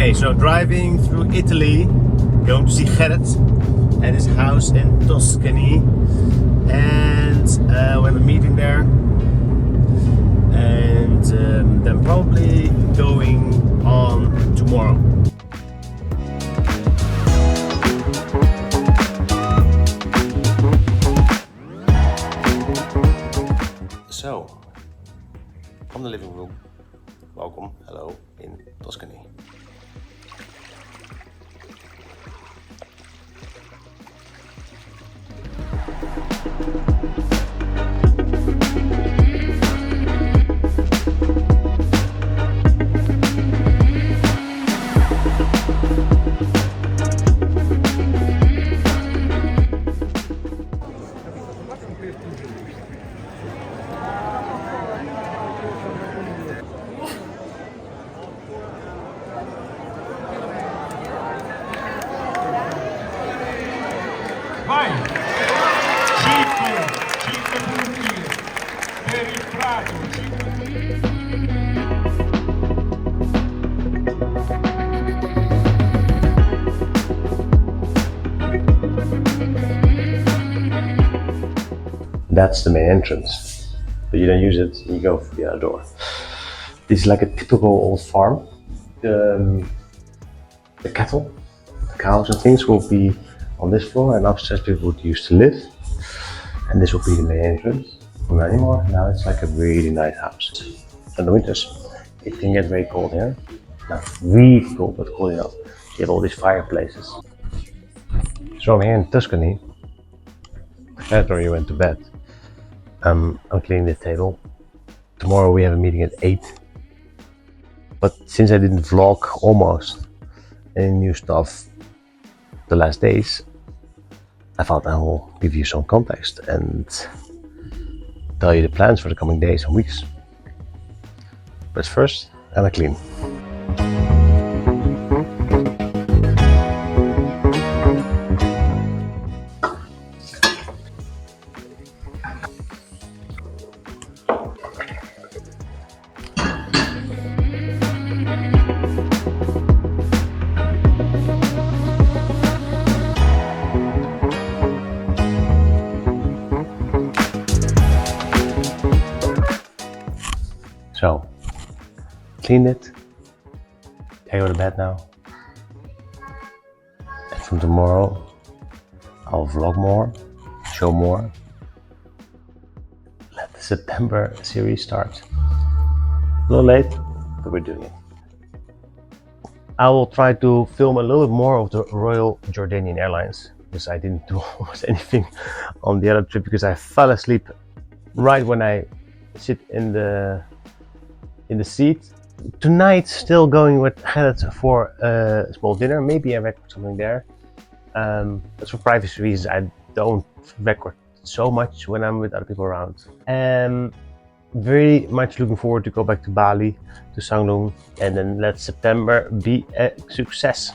Okay, so driving through Italy, going to see Gerrit at his house in Tuscany, and we have a meeting there, and then probably going on tomorrow. So, from the living room, welcome, hello, in Tuscany. Vai! 5 punti per il Prato. That's the main entrance, but you don't use it, you go through the other door. This is like a typical old farm. The cattle, the cows and things will be on this floor, and upstairs people would used to live. And this will be the main entrance. Not anymore, now it's like a really nice house. In the winters, it can get very cold here. Not really cold, but cold enough. You have all these fireplaces. So I'm here in Tuscany. After you went to bed, I'm cleaning the table. Tomorrow we have a meeting at 8. But since I didn't vlog almost any new stuff the last days, I thought I will give you some context and tell you the plans for the coming days and weeks. But first, I'm gonna clean. So, clean it, I go to bed now, and from tomorrow I'll vlog more, show more, let the September series start. A little late, but we're doing it. I will try to film a little bit more of the Royal Jordanian Airlines, because I didn't do almost anything on the other trip because I fell asleep right when I sit in the seat. Tonight, still going with Gerrit for a small dinner. Maybe I record something there. But for privacy reasons, I don't record so much when I'm with other people around. Very much looking forward to go back to Bali, to Sanglung, and then let September be a success.